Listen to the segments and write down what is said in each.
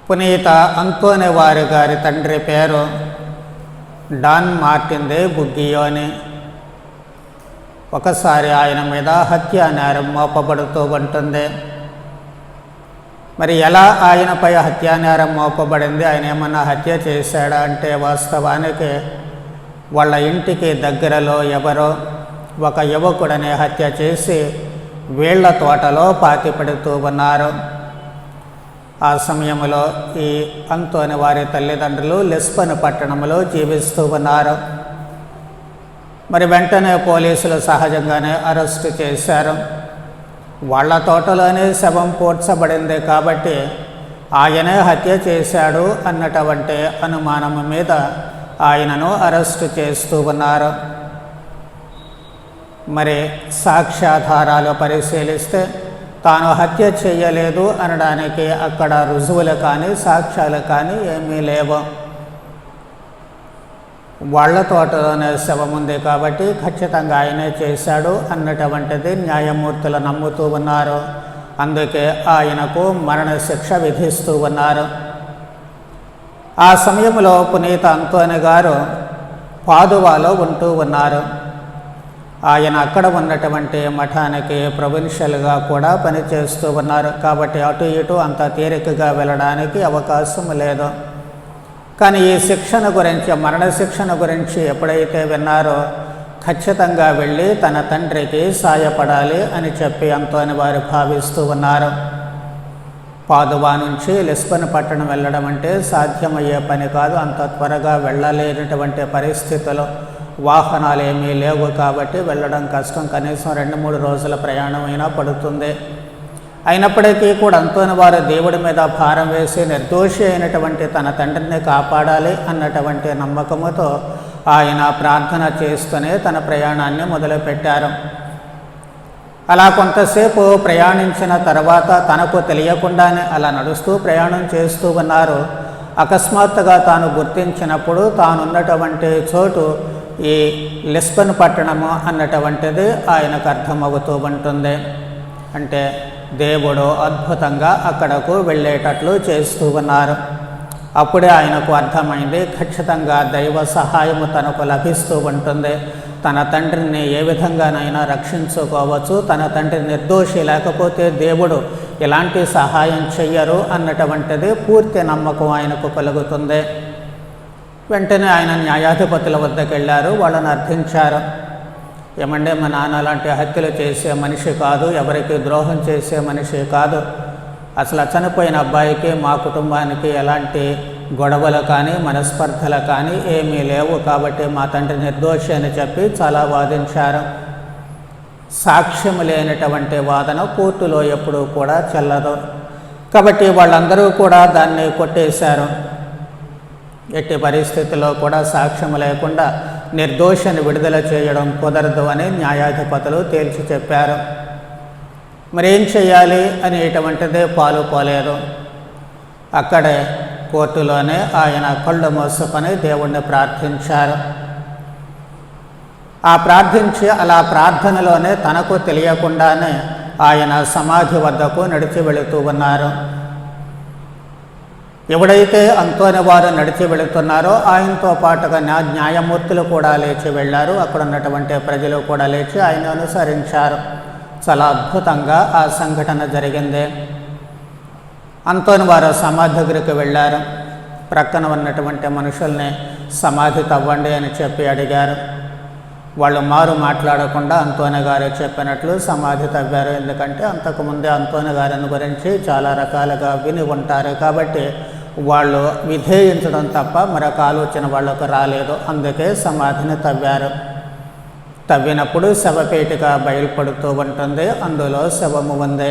పునీత అంతోని వారి గారి తండ్రి పేరు డాన్ మార్టిన్ దే బుగ్గియోని. ఒకసారి ఆయన మీద హత్యా నేరం మోపబడుతూ ఉంటుంది. మరి ఎలా ఆయనపై హత్యా నేరం మోపబడింది, ఆయన ఏమన్నా హత్య చేశాడా అంటే వాస్తవానికి వాళ్ళ ఇంటికి దగ్గరలో ఎవరో ఒక యువకుడనే హత్య చేసి వీళ్ల తోటలో పాతిపెడుతూ ఉన్నారు. ఆ సమయంలో ఈ అంతోని వారి తల్లిదండ్రులు లిస్బన్ పట్టణంలో జీవిస్తూ ఉన్నారు. మరి వెంటనే పోలీసులు సహజంగానే అరెస్టు చేశారు. వాళ్ళ తోటలోనే శవం పూడ్చబడింది కాబట్టి ఆయనే హత్య చేశాడు అన్నటువంటి అనుమానం మీద ఆయనను అరెస్టు చేస్తూ ఉన్నారు. మరి సాక్ష్యాధారాలు పరిశీలిస్తే తాను హత్య చేయలేదు అనడానికి అక్కడ రుజువులు కానీ సాక్ష్యాలు కానీ ఏమీ లేవు. వాళ్ళ తోటలోనే శవం ఉంది కాబట్టి ఖచ్చితంగా ఆయనే చేశాడు అన్నటువంటిది న్యాయమూర్తులు నమ్ముతూ ఉన్నారు. అందుకే ఆయనకు మరణశిక్ష విధిస్తూ ఉన్నారు. ఆ సమయంలో పునీత అంతోని గారు పాదువాలో ఉంటూ ఉన్నారు. ఆయన అక్కడ ఉన్నటువంటి మఠానికి ప్రొవిన్షియల్గా కూడా పనిచేస్తూ ఉన్నారు కాబట్టి అటు ఇటు అంత తేలికగా వెళ్ళడానికి అవకాశం లేదు. కానీ ఈ శిక్షణ గురించి, మరణశిక్షణ గురించి ఎప్పుడైతే విన్నారో ఖచ్చితంగా వెళ్ళి తన తండ్రికి సాయపడాలి అని చెప్పి అంతోని వారు భావిస్తూ ఉన్నారు. పాదువా నుంచి లిస్బన్ పట్టణం వెళ్ళడం అంటే సాధ్యమయ్యే పని కాదు. అంత త్వరగా వెళ్ళలేనటువంటి పరిస్థితులు, వాహనాలు ఏమీ లేవు కాబట్టి వెళ్ళడం కష్టం. కనీసం 2-3 రోజుల ప్రయాణం అయినా పడుతుంది. అయినప్పటికీ కూడా అంతోని వారు దేవుడి మీద భారం వేసి నిర్దోషి అయినటువంటి తన తండ్రిని కాపాడాలి అన్నటువంటి నమ్మకముతో ఆయన ప్రార్థన చేస్తూనే తన ప్రయాణాన్ని మొదలుపెట్టారు. అలా కొంతసేపు ప్రయాణించిన తర్వాత తనకు తెలియకుండానే అలా నడుస్తూ ప్రయాణం చేస్తూ ఉన్నారు. అకస్మాత్తుగా తాను గుర్తించినప్పుడు తానున్నటువంటి చోటు ఈ లిస్బన్ పట్టణము అన్నటువంటిది ఆయనకు అర్థమవుతూ ఉంటుంది. అంటే దేవుడు అద్భుతంగా అక్కడకు వెళ్ళేటట్లు చేస్తూ ఉన్నారు. అప్పుడే ఆయనకు అర్థమైంది, ఖచ్చితంగా దైవ సహాయము తనకు లభిస్తూ ఉంటుంది. తన తండ్రిని ఏ విధంగానైనా రక్షించుకోవచ్చు. తన తండ్రి నిర్దోషి, లేకపోతే దేవుడు ఎలాంటి సహాయం చెయ్యరు అన్నటువంటిది పూర్తి నమ్మకం ఆయనకు కలుగుతుంది. వెంటనే ఆయన న్యాయాధిపతుల వద్దకు వెళ్ళారు. వాళ్ళని అర్థించారు. ఏమంటే మా నాన్న అలాంటి హత్యలు చేసే మనిషి కాదు, ఎవరికి ద్రోహం చేసే మనిషి కాదు. అసలు చనిపోయిన అబ్బాయికి మా కుటుంబానికి ఎలాంటి గొడవలు కానీ మనస్పర్ధలు కానీ ఏమీ లేవు కాబట్టి మా తండ్రి నిర్దోషి అని చెప్పి చాలా వాదించారు. సాక్ష్యం లేనటువంటి వాదన కోర్టులో ఎప్పుడూ కూడా చెల్లదు. కాబట్టి వాళ్ళందరూ కూడా దాన్ని కొట్టేశారు. ఎట్టి పరిస్థితుల్లో కూడా సాక్ష్యం లేకుండా నిర్దోషిని విడుదల చేయడం కుదరదు అని న్యాయాధిపతులు తేల్చి చెప్పారు. మరేం చేయాలి అనేటువంటిదే పాలుపోలేదు. అక్కడే కోర్టులోనే ఆయన కళ్ళు మూసుకొని దేవుణ్ణి ప్రార్థించారు. ఆ ప్రార్థించి అలా ప్రార్థనలోనే తనకు తెలియకుండానే ఆయన సమాధి వద్దకు నడిచి వెళుతూ ఉన్నారు. ఎవడైతే అంతోని వారు నడిచి వెళుతున్నారో ఆయనతో పాటుగా న్యాయమూర్తులు కూడా లేచి వెళ్ళారు. అక్కడ ఉన్నటువంటి ప్రజలు కూడా లేచి ఆయన అనుసరించారు. చాలా అద్భుతంగా ఆ సంఘటన జరిగింది. అంతోని వారు సమాధి దగ్గరికి వెళ్ళారు. ప్రక్కన ఉన్నటువంటి మనుషుల్ని సమాధి తవ్వండి అని చెప్పి అడిగారు. వాళ్ళు మారు మాట్లాడకుండా అంతోని గారు చెప్పినట్లు సమాధి తవ్వారు. ఎందుకంటే అంతకుముందే అంతోని గారిని గురించి చాలా రకాలుగా విని ఉంటారు కాబట్టి వాళ్ళు విధేయించడం తప్ప మరొక ఆలోచన వాళ్ళకు రాలేదు. అందుకే సమాధిని తవ్వారు. తవ్వినప్పుడు శవపేటిక బయలుపడుతూ ఉంటుంది. అందులో శవము ఉంది.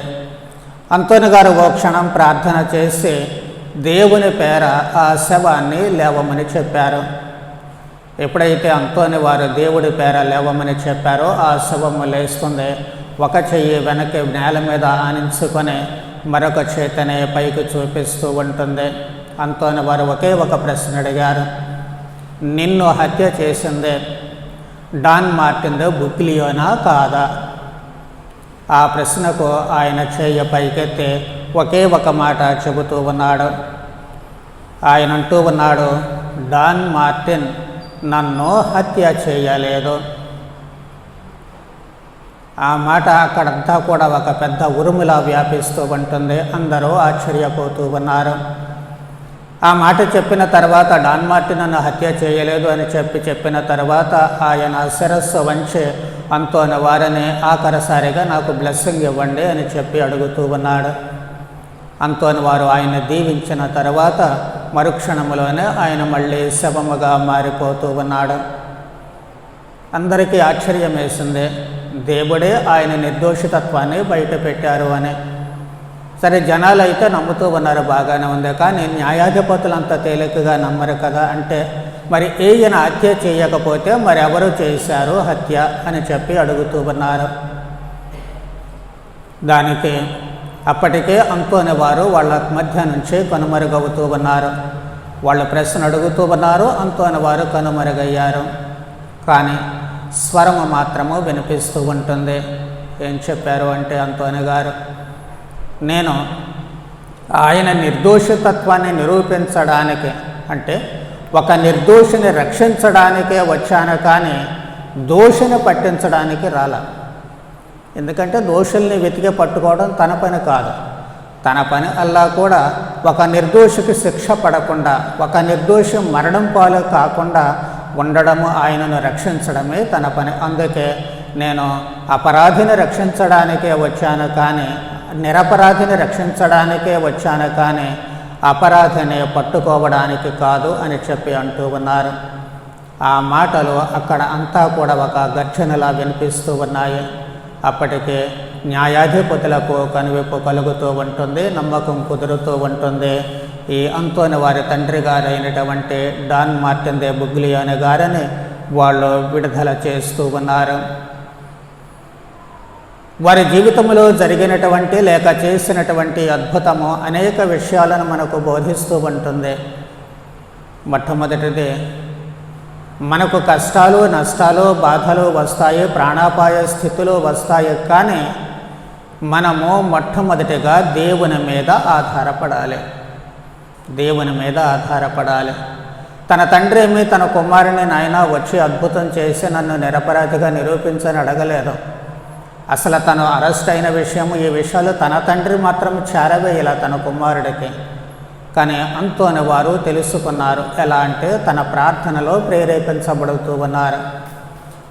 అంతోని గారు ఓ క్షణం ప్రార్థన చేసి దేవుని పేర ఆ శవాన్ని లేవమని చెప్పారు. ఎప్పుడైతే అంతోని వారు దేవుడి పేర లేవమని చెప్పారో ఆ శవము లేస్తుంది. ఒక చెయ్యి వెనక్కి నేల మీద ఆనించుకొని మరొక చేతనే పైకి చూపిస్తూ ఉంటుంది. అంతోని వారు ఒకే ఒక ప్రశ్న అడిగారు, నిన్ను హత్య చేసింది డాన్ మార్టిన్ దే బుగ్గియోనా కాదా? ఆ ప్రశ్నకు ఆయన చెయ్యి పైకెత్తి ఒకే ఒక మాట చెబుతూ ఉన్నాడు, ఆయన అంటూ ఉన్నాడు, డాన్ మార్టిన్ నన్ను హత్య చేయలేదు. ఆ మాట అక్కడంతా కూడా ఒక పెద్ద ఉరుములా వ్యాపిస్తూ ఉంటుంది. అందరూ ఆశ్చర్యపోతూ ఉన్నారు. ఆ మాట చెప్పిన తర్వాత డాన్ మార్టిన్ నన్ను హత్య చేయలేదు అని చెప్పిన తర్వాత ఆయన శిరస్సు వంచి అంతోని వారిని ఆఖరిసారిగా నాకు బ్లెస్సింగ్ ఇవ్వండి అని చెప్పి అడుగుతూ ఉన్నాడు. అంతోని వారు ఆయన దీవించిన తర్వాత మరుక్షణంలోనే ఆయన మళ్ళీ శవముగా మారిపోతూ ఉన్నాడు. అందరికీ ఆశ్చర్యం వేసింది. దేవుడే ఆయన నిర్దోషితత్వాన్ని బయట పెట్టారు అని. సరే, జనాలు అయితే నమ్ముతూ ఉన్నారు, బాగానే ఉంది. కానీ న్యాయాధిపతులు అంత తేలికగా నమ్మరు కదా. అంటే మరి ఈయన హత్య చేయకపోతే మరి ఎవరు చేశారు హత్య అని చెప్పి అడుగుతూ ఉన్నారు. దానికి అప్పటికే అంతోని వారు వాళ్ళ మధ్య నుంచి కనుమరుగవుతూ ఉన్నారు. వాళ్ళు ప్రశ్న అడుగుతూ ఉన్నారు, అంతోని వారు కనుమరుగయ్యారు. కానీ స్వరము మాత్రము వినిపిస్తూ ఉంటుంది. ఏం చెప్పారు అంటే అంతోని గారు, నేను ఆయన నిర్దోషితత్వాన్ని నిరూపించడానికి, అంటే ఒక నిర్దోషిని రక్షించడానికే వచ్చాను, కానీ దోషిని పట్టించడానికి రాలా. ఎందుకంటే దోషుల్ని వెతికి పట్టుకోవడం తన పని కాదు. తన పని అల్లా కూడా ఒక నిర్దోషికి శిక్ష పడకుండా, ఒక నిర్దోషి మరణం పాలు కాకుండా ఉండడము, ఆయనను రక్షించడమే తన పని. అందుకే నేను అపరాధిని రక్షించడానికే వచ్చాను, కానీ నిరపరాధిని రక్షించడానికే వచ్చాను, కానీ అపరాధిని పట్టుకోవడానికి కాదు అని చెప్పి అంటూ ఉన్నారు. ఆ మాటలు అక్కడ అంతా కూడా ఒక గర్జనలా వినిపిస్తూ ఉన్నాయి. అప్పటికే న్యాయాధిపతులకు కనువిప్పు కలుగుతూ ఉంటుంది, నమ్మకం కుదురుతూ ఉంటుంది. ఈ అంతోని వారి తండ్రి గారైనటువంటి డాన్ మార్టిన్ దే బుగ్లియాని గారిని వాళ్ళు విడుదల చేస్తూ ఉన్నారు. వారి జీవితంలో జరిగినటువంటి లేక చేసినటువంటి అద్భుతము అనేక విషయాలను మనకు బోధిస్తూ ఉంటుంది. మొట్టమొదటిది, మనకు కష్టాలు, నష్టాలు, బాధలు వస్తాయి, ప్రాణాపాయ స్థితులు వస్తాయి. కానీ మనము మొట్టమొదటిగా దేవుని మీద ఆధారపడాలి. దేవుని మీద ఆధారపడాలి. తన తండ్రి ఏమి తన కుమారుని నాయన వచ్చి అద్భుతం చేసి నన్ను నిరపరాధిగా నిరూపించని అడగలేదు. అసలు తను అరెస్ట్ అయిన విషయము, ఈ విషయాలు తన తండ్రి మాత్రం చేరవేయాల తన కుమారుడికి. కానీ అంతోని వారు తెలుసుకున్నారు. ఎలా అంటే తన ప్రార్థనలో ప్రేరేపించబడుతూ ఉన్నారు.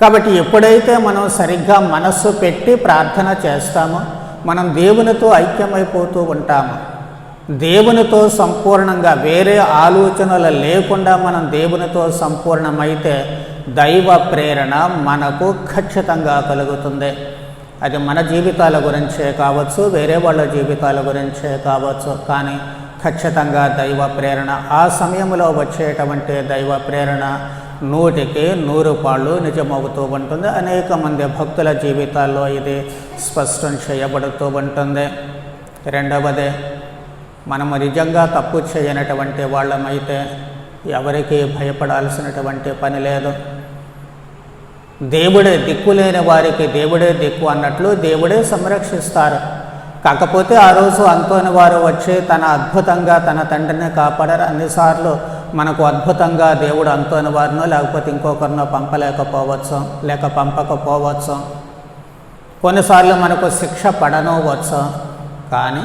కాబట్టి ఎప్పుడైతే మనం సరిగ్గా మనస్సు పెట్టి ప్రార్థన చేస్తామో మనం దేవునితో ఐక్యమైపోతూ ఉంటాము. దేవునితో సంపూర్ణంగా వేరే ఆలోచనలు లేకుండా మనం దేవునితో సంపూర్ణమైతే దైవ ప్రేరణ మనకు ఖచ్చితంగా కలుగుతుంది. అది మన జీవితాల గురించే కావచ్చు, వేరే వాళ్ళ జీవితాల గురించే కావచ్చు, కానీ ఖచ్చితంగా దైవ ప్రేరణ, ఆ సమయంలో వచ్చేటువంటి దైవ ప్రేరణ 100కి 100 పాళ్ళు నిజమవుతూ ఉంటుంది. అనేక మంది భక్తుల జీవితాల్లో ఇది స్పష్టం చేయబడుతూ ఉంటుంది. రెండవది, మనము నిజంగా తప్పు చేయనటువంటి వాళ్ళమైతే ఎవరికి భయపడాల్సినటువంటి పని లేదు. దేవుడే దిక్కు లేని వారికి దేవుడే దిక్కు అన్నట్లు దేవుడే సంరక్షిస్తారు. కాకపోతే ఆ రోజు అంతోని వారు వచ్చి తన అద్భుతంగా తన తండ్రిని కాపాడారు. అన్నిసార్లు మనకు అద్భుతంగా దేవుడు అంతోని వారినో లేకపోతే ఇంకొకరినో పంపలేకపోవచ్చు, లేక పంపకపోవచ్చు. కొన్నిసార్లు మనకు శిక్ష పడనవచ్చు. కానీ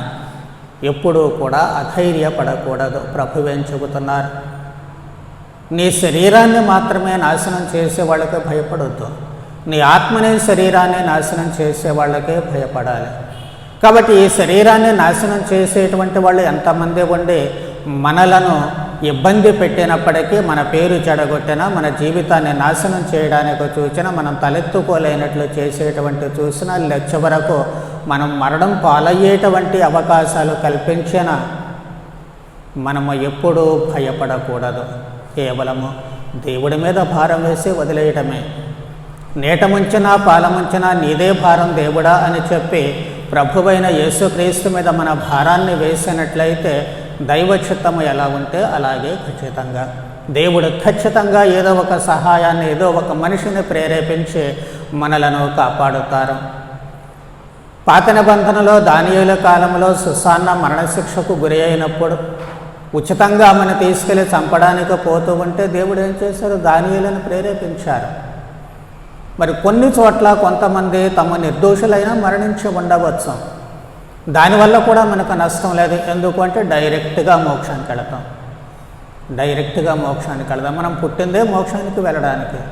ఎప్పుడూ కూడా అధైర్యపడకూడదు. ప్రభువేం చెబుతున్నారు, నీ శరీరాన్ని మాత్రమే నాశనం చేసే వాళ్ళకే భయపడొద్దు, నీ ఆత్మనే శరీరాన్ని నాశనం చేసే వాళ్ళకే భయపడాలి. కాబట్టి ఈ శరీరాన్ని నాశనం చేసేటువంటి వాళ్ళు ఎంతమంది ఉండి మనలను ఇబ్బంది పెట్టినప్పటికీ, మన పేరు చెడగొట్టినా, మన జీవితాన్ని నాశనం చేయడానికి చూసినా, మనం తలెత్తుకోలేనట్లు చేసేటువంటి చూసినా, లక్ష వరకు మనం మరణం పాలయ్యేటువంటి అవకాశాలు కల్పించిన మనము ఎప్పుడూ భయపడకూడదు. కేవలము దేవుడి మీద భారం వేసి వదిలేయటమే. నీట ముంచినా పాలముంచినా నీదే భారం దేవుడా అని చెప్పి ప్రభువైన యేసుక్రీస్తు మీద మన భారాన్ని వేసినట్లయితే దైవ చిత్తము ఎలా ఉంటే అలాగే ఖచ్చితంగా దేవుడు ఖచ్చితంగా ఏదో ఒక సహాయాన్ని, ఏదో ఒక మనిషిని ప్రేరేపించి మనలను కాపాడుతారు. పాత నిబంధనలో దానియేలు కాలంలో సుసాన్న మరణశిక్షకు గురి అయినప్పుడు ఉచితంగా ఆమెను తీసుకెళ్ళి చంపడానికి పోతూ ఉంటే దేవుడు ఏం చేశారు? దానియేలును ప్రేరేపించారు. మరి కొన్ని చోట్ల కొంతమంది తమ నిర్దోషులైనా మరణించి ఉండవచ్చు. దానివల్ల కూడా మనకు నష్టం లేదు. ఎందుకంటే డైరెక్ట్గా మోక్షానికి వెళతాం. మనం పుట్టిందే మోక్షానికి వెళ్ళడానికి.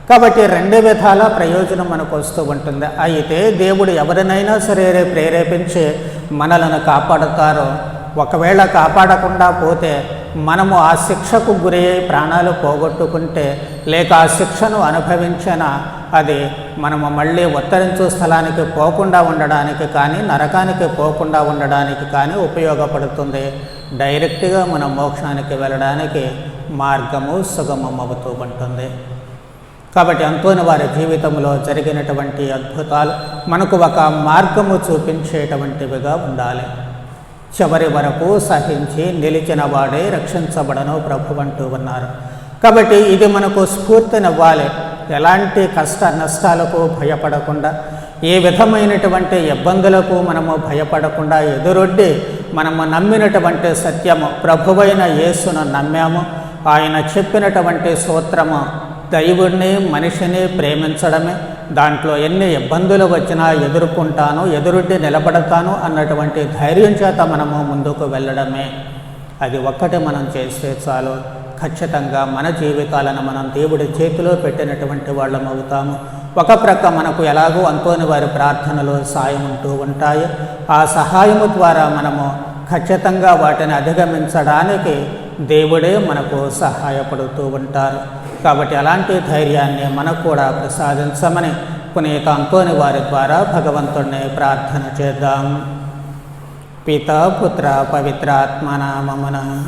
కాబట్టి రెండు విధాల ప్రయోజనం మనకు వస్తూ ఉంటుంది. అయితే దేవుడు ఎవరినైనా సరే ప్రేరేపించి మనలను కాపాడుతారో, ఒకవేళ కాపాడకుండా పోతే మనము ఆ శిక్షకు గురి అయి ప్రాణాలు పోగొట్టుకుంటే, లేక ఆ శిక్షను అనుభవించిన అది మనము మళ్ళీ ఉత్తరించు స్థలానికి పోకుండా ఉండడానికి కానీ, నరకానికి పోకుండా ఉండడానికి కానీ ఉపయోగపడుతుంది. డైరెక్ట్గా మనం మోక్షానికి వెళ్ళడానికి మార్గము సుగమం అవుతూ ఉంటుంది. కాబట్టి అంతోని వారి జీవితంలో జరిగినటువంటి అద్భుతాలు మనకు ఒక మార్గము చూపించేటువంటివిగా ఉండాలి. చివరి వరకు సహించి నిలిచిన వాడే రక్షించబడను ప్రభు అంటూ ఉన్నారు. కాబట్టి ఇది మనకు స్ఫూర్తినివ్వాలి. ఎలాంటి కష్ట నష్టాలకు భయపడకుండా, ఏ విధమైనటువంటి ఇబ్బందులకు మనము భయపడకుండా ఎదురొడ్డి మనము నమ్మినటువంటి సత్యము ప్రభువైన యేసును నమ్మాము. ఆయన చెప్పినటువంటి సూత్రము దైవుడిని మనిషిని ప్రేమించడమే. దాంట్లో ఎన్ని ఇబ్బందులు వచ్చినా ఎదుర్కొంటాను, ఎదురొడ్డి నిలబడతాను అన్నటువంటి ధైర్యం చేత మనము ముందుకు వెళ్ళడమే. అది ఒక్కటి మనం చేస్తే చాలు. ఖచ్చితంగా మన జీవితాలను మనం దేవుడి చేతిలో పెట్టినటువంటి వాళ్ళం అవుతాము. ఒక ప్రక్క మనకు ఎలాగో అంతోని వారి ప్రార్థనలు సాయం ఉంటూ ఉంటాయి. ఆ సహాయము ద్వారా మనము ఖచ్చితంగా వాటిని అధిగమించడానికి దేవుడే మనకు సహాయపడుతూ ఉంటారు. కాబట్టి అలాంటి ధైర్యాన్ని మనకు కూడా ప్రసాదించమని పునీత అంతోని వారి ద్వారా భగవంతుడిని ప్రార్థన చేద్దాం. పితా పుత్ర పవిత్రాత్మ నామమున